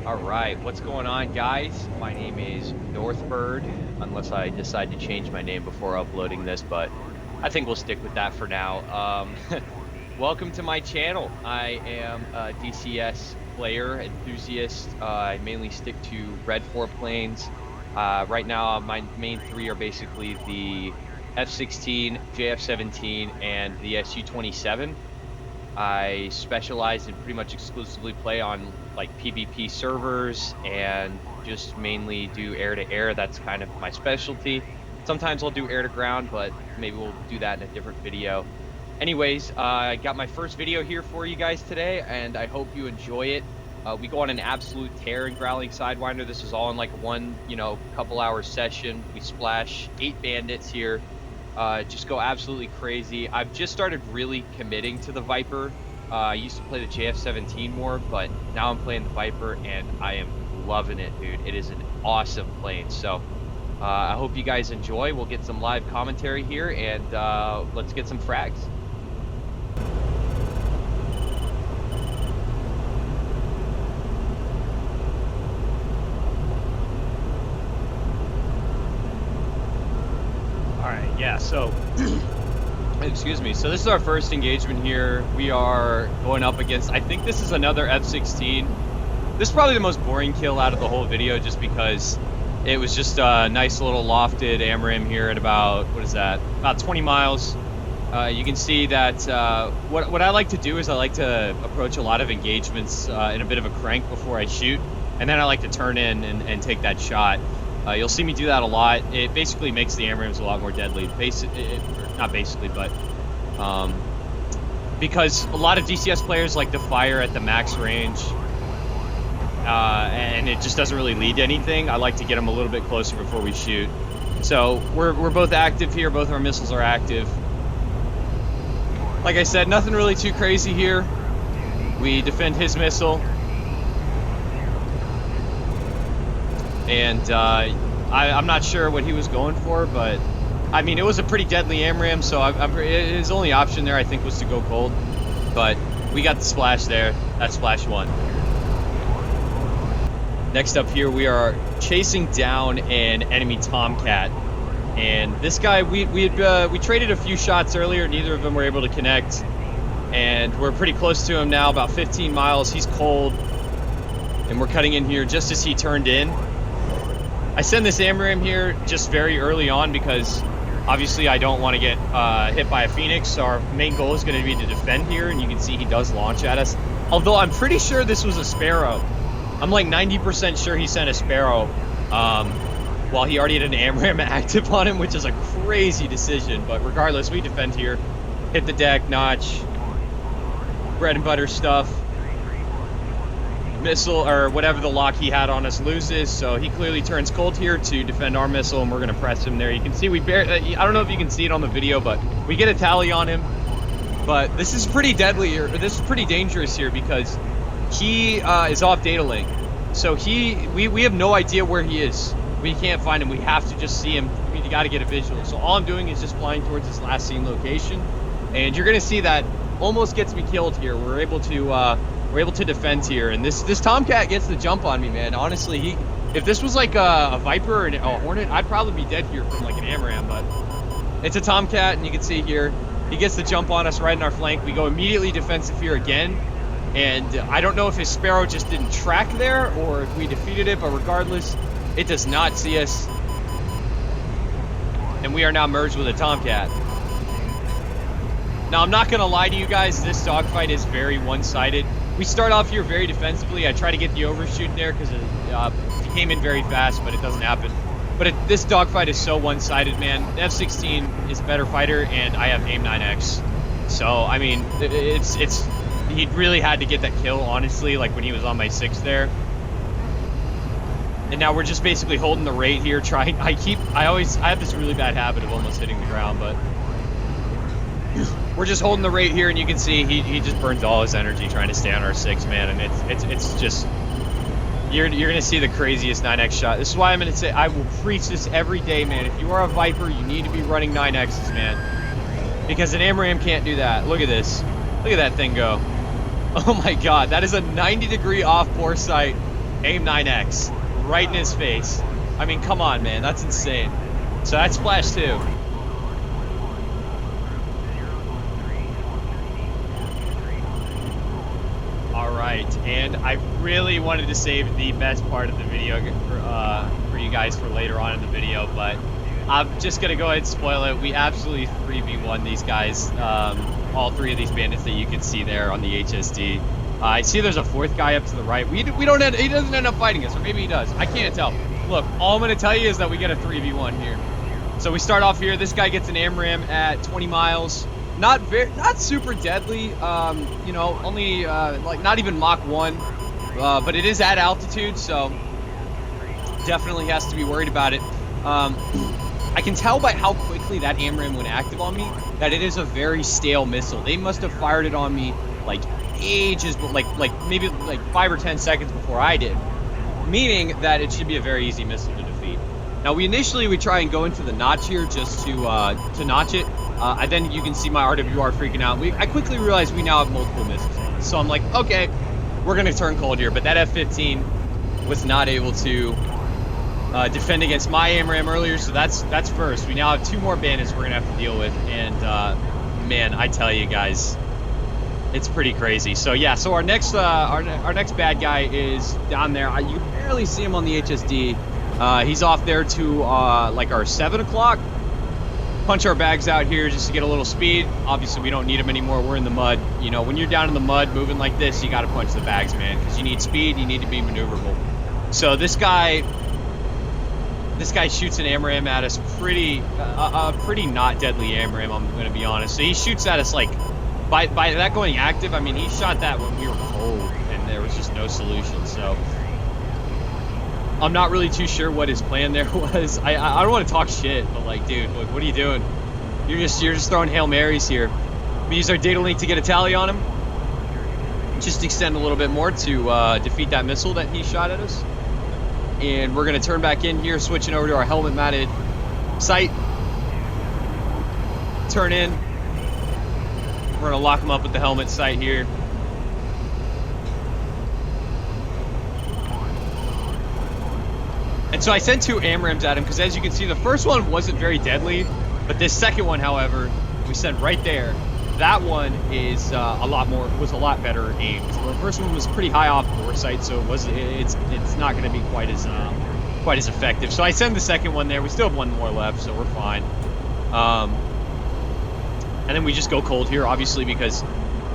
All right, what's going on, guys? My name is Northbird, unless I decide to change my name before uploading this, but I think we'll stick with that for now. Welcome to my channel. I am a DCS player, enthusiast. I mainly stick to Red 4 planes. Right now, my main three are basically the F-16, JF-17, and the SU-27. I specialize in pretty much exclusively play on like PvP servers and just mainly do air to air. That's kind of my specialty. Sometimes I'll do air to ground, but maybe we'll do that in a different video. Anyways, I got my first video here for you guys today, and I hope you enjoy it. We go on an absolute tear in Growling Sidewinder. This is all in like one, couple hour session. We splash 8 bandits here. Just go absolutely crazy. I've just started really committing to the Viper. I used to play the JF-17 more, but now I'm playing the Viper, and I am loving it, dude. It is an awesome plane. So I hope you guys enjoy. We'll get some live commentary here, and let's get some frags. Alright, yeah, so excuse me. So this is our first engagement here. We are going up against, I think this is another F-16. This is probably the most boring kill out of the whole video, just because it was just a nice little lofted AMRAAM here at about, what is that, about 20 miles. You can see that what I like to do is I like to approach a lot of engagements in a bit of a crank before I shoot, and then I like to turn in and take that shot. You'll see me do that a lot. It basically makes the AMRAAMs a lot more deadly. Not basically, but because a lot of DCS players like to fire at the max range, and it just doesn't really lead to anything. I like to get them a little bit closer before we shoot. So we're both active here. Both our missiles are active. Like I said, nothing really too crazy here. We defend his missile. And I'm not sure what he was going for, but I mean, it was a pretty deadly AMRAAM, so his only option there, I think, was to go cold. But we got the splash there. That's splash 1. Next up here, we are chasing down an enemy Tomcat. And this guy, we traded a few shots earlier. Neither of them were able to connect. And we're pretty close to him now, about 15 miles. He's cold. And we're cutting in here just as he turned in. I send this AMRAAM here just very early on because obviously I don't want to get hit by a Phoenix. So our main goal is going to be to defend here, and you can see he does launch at us. Although I'm pretty sure this was a Sparrow. I'm like 90% sure he sent a Sparrow while he already had an AMRAAM active on him, which is a crazy decision. But regardless, we defend here, hit the deck, notch, bread and butter stuff. Missile or whatever the lock he had on us loses, so he clearly turns cold here to defend our missile, and we're going to press him there. You can see we barely, I don't know if you can see it on the video, but we get a tally on him. But this is pretty deadly, or this is pretty dangerous here, because he is off data link. So we have no idea where he is. We can't find him. We have to just see him. We got to get a visual. So all I'm doing is just flying towards this last seen location, and you're going to see that almost gets me killed here. We're able to defend here, and this Tomcat gets the jump on me, man. Honestly, if this was like a Viper or a Hornet, I'd probably be dead here from like an AMRAAM, but it's a Tomcat, and you can see here, he gets the jump on us right in our flank. We go immediately defensive here again, and I don't know if his Sparrow just didn't track there or if we defeated it, but regardless, it does not see us, and we are now merged with a Tomcat. Now, I'm not going to lie to you guys, this dogfight is very one-sided. We start off here very defensively. I try to get the overshoot there because it came in very fast, but it doesn't happen. But this dogfight is so one-sided, man. The F-16 is a better fighter, and I have aim 9X. So, I mean, he really had to get that kill, honestly, like when he was on my 6 there. And now we're just basically holding the rate here, trying. I have this really bad habit of almost hitting the ground, but we're just holding the rate here, and you can see he just burns all his energy trying to stay on our 6, man, and it's just, you're gonna see the craziest 9X shot. This is why I'm gonna say, I will preach this every day, man. If you are a Viper, you need to be running 9Xs, man, because an AMRAAM can't do that. Look at this. Look at that thing go. Oh my god, that is a 90-degree off bore sight Aim 9X. Right in his face. I mean, come on, man. That's insane. So that's splash 2. Alright, and I really wanted to save the best part of the video for you guys for later on in the video, but I'm just going to go ahead and spoil it. We absolutely 3v1 these guys, all 3 of these bandits that you can see there on the HSD. I see there's a 4th guy up to the right. He doesn't end up fighting us, or maybe he does. I can't tell. Look, all I'm going to tell you is that we get a 3v1 here. So we start off here. This guy gets an AMRAM at 20 miles. Not super deadly. You know, only like not even Mach 1. But it is at altitude, so definitely has to be worried about it. I can tell by how quickly that AMRAM went active on me that it is a very stale missile. They must have fired it on me like ages, but like maybe like 5 or 10 seconds before I did, meaning that it should be a very easy missile to defeat. Now we try and go into the notch here just to notch it. And then you can see my RWR freaking out. I quickly realized we now have multiple missiles, so I'm like, okay, we're gonna turn cold here. But that F-15 was not able to defend against my AMRAM earlier, so that's first. We now have 2 more bandits we're gonna have to deal with, and man, I tell you guys, it's pretty crazy. So yeah, so our next bad guy is down there. You can barely see him on the HSD. He's off there to like our 7 o'clock. Punch our bags out here just to get a little speed. Obviously, we don't need them anymore. We're in the mud. You know, when you're down in the mud moving like this, you got to punch the bags, man, because you need speed. You need to be maneuverable. So this guy shoots an AMRAM at us. Pretty not deadly AMRAM, I'm going to be honest. So he shoots at us like by that going active. I mean, he shot that when we were cold and there was just no solution. So I'm not really too sure what his plan there was. I don't want to talk shit, but like, dude, like, what are you doing? You're just throwing Hail Marys here. We use our data link to get a tally on him. Just extend a little bit more to defeat that missile that he shot at us. And we're gonna turn back in here, switching over to our helmet mounted sight. Turn in. We're gonna lock him up with the helmet sight here. And so I sent 2 AMRAMs at him because, as you can see, the first one wasn't very deadly, but this second one, however, we sent right there. That one is was a lot better aimed. The first one was pretty high off bore sight, so it's not going to be quite as effective. So I send the second one there. We still have 1 more left, so we're fine. And then we just go cold here, obviously, because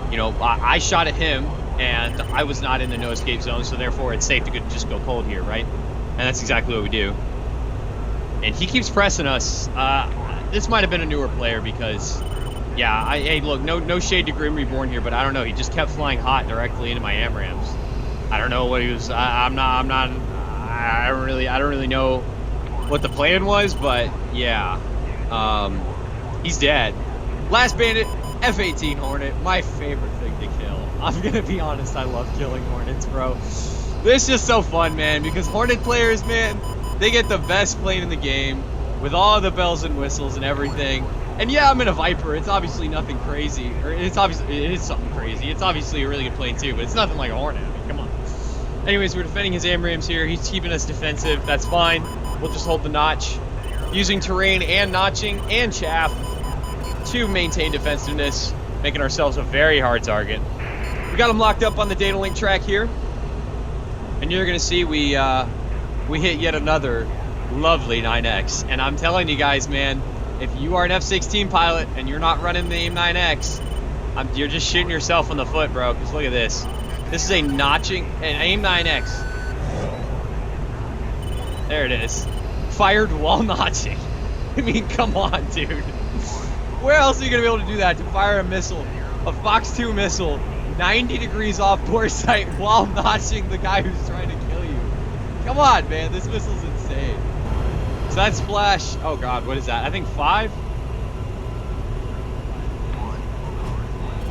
you know I shot at him and I was not in the no escape zone, so therefore it's safe to just go cold here, right? And that's exactly what we do. And he keeps pressing us. This might have been a newer player because, yeah, hey, look, no shade to Grim Reborn here, but I don't know. He just kept flying hot directly into my AMRAMs. I don't know what he was. I don't really know what the plan was, but yeah, he's dead. Last bandit, F-18 Hornet, my favorite thing to kill. I'm gonna be honest, I love killing Hornets, bro. This is just so fun, man, because Hornet players, man, they get the best plane in the game with all the bells and whistles and everything. And yeah, I'm in a Viper. It's obviously nothing crazy. Or it is something crazy. It's obviously a really good plane too, but it's nothing like a Hornet. I mean, come on. Anyways, we're defending his AMRAMs here. He's keeping us defensive. That's fine. We'll just hold the notch. Using terrain and notching and chaff to maintain defensiveness, making ourselves a very hard target. We got him locked up on the data link track here. And you're gonna see we hit yet another lovely 9X. And I'm telling you guys, man, if you are an F-16 pilot and you're not running the AIM 9X, you're just shooting yourself in the foot, bro. Because look at this. This is an AIM 9X. There it is. Fired while notching. I mean, come on, dude. Where else are you gonna be able to do that? To fire a missile, a Fox 2 missile, 90 degrees off bore sight while notching the guy who's trying to kill you. Come on, man, this missile's insane. So that's splash. Oh god, what is that? I think 5?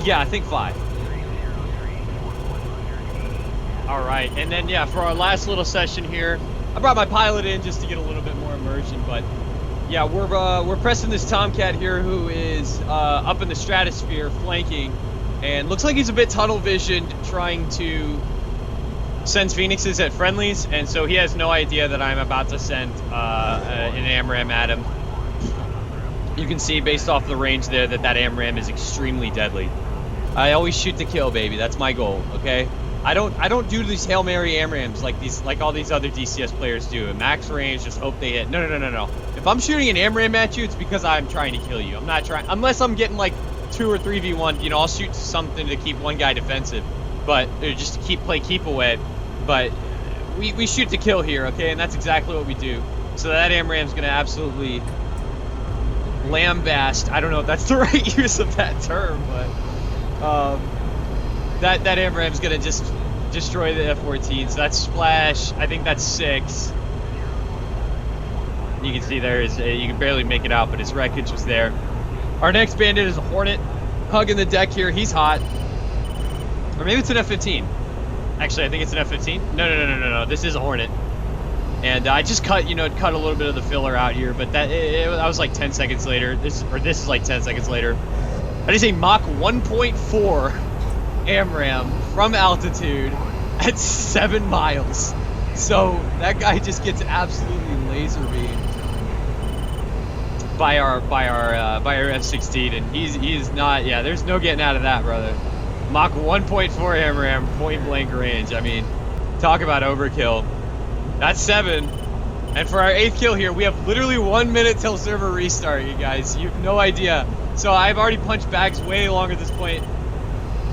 Yeah, I think 5. Alright, and then yeah, for our last little session here, I brought my pilot in just to get a little bit more immersion, but yeah, we're pressing this Tomcat here who is up in the stratosphere flanking. And looks like he's a bit tunnel visioned, trying to sends Phoenixes at friendlies, and so he has no idea that I'm about to send an AMRAM at him. You can see based off the range there that AMRAM is extremely deadly. I always shoot to kill, baby. That's my goal, okay? I don't do these Hail Mary AMRAMs like all these other DCS players do. At max range, just hope they hit. No. If I'm shooting an AMRAM at you, it's because I'm trying to kill you. I'm not trying, unless I'm getting like 2 or 3v1, you know, I'll shoot something to keep one guy defensive, but just to play keep away. But we shoot to kill here, okay? And that's exactly what we do. So that AMRAM's gonna absolutely lambast. I don't know if that's the right use of that term, but that AMRAM's gonna just destroy the F-14. So that's splash. I think that's 6. You can see there is you can barely make it out, but his wreckage was there. Our next bandit is a Hornet, hugging the deck here. He's hot, or maybe it's an F-15. Actually, I think it's an F-15. No. This is a Hornet. And I just cut a little bit of the filler out here, but that was like 10 seconds later. This is like 10 seconds later. That is a Mach 1.4 AMRAM from altitude at 7 miles. So that guy just gets absolutely laser beamed by our F-16, and he's not. Yeah, there's no getting out of that, brother. Mach 1.4 AMRAM, point blank range. I mean, talk about overkill. That's 7. And for our 8th kill here, we have literally 1 minute till server restart, you guys. You have no idea. So I've already punched bags way longer at this point.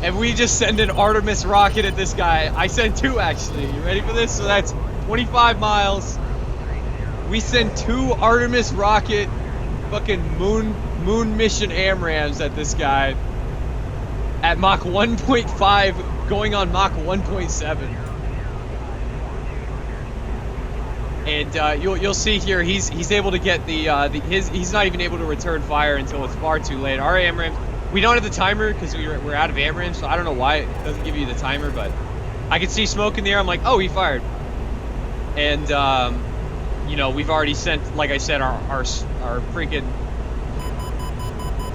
And we just send an Artemis rocket at this guy. I sent 2, actually. You ready for this? So that's 25 miles. We send 2 Artemis rocket fucking moon mission AMRAMs at this guy at Mach 1.5, going on Mach 1.7. And you'll see here he's able to get he's not even able to return fire until it's far too late. Our AMRAMs, we don't have the timer because we're out of AMRAMs, so I don't know why it doesn't give you the timer, but I can see smoke in the air. I'm like, oh, he fired. And you know, we've already sent, like I said, our freaking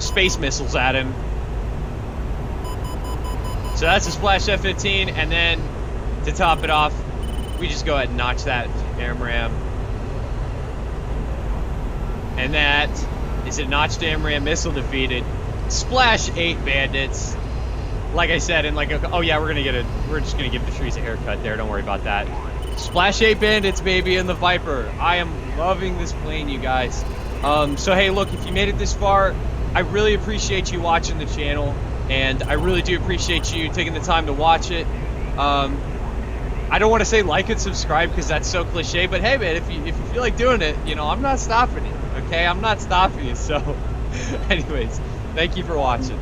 space missiles at him. So that's a splash F-15, and then to top it off, we just go ahead and notch that AMRAM. And that is a notched AMRAM, missile defeated. Splash 8 bandits. Like I said, and oh yeah, we're just gonna give the trees a haircut there. Don't worry about that. Splash 8 bandits, baby, in the Viper. I am loving this plane, you guys. So hey, look, if you made it this far, I really appreciate you watching the channel, and I really do appreciate you taking the time to watch it. I don't want to say like and subscribe because that's so cliche, but hey man, if you feel like doing it, you know, I'm not stopping you, okay? I'm not stopping you. So anyways, thank you for watching.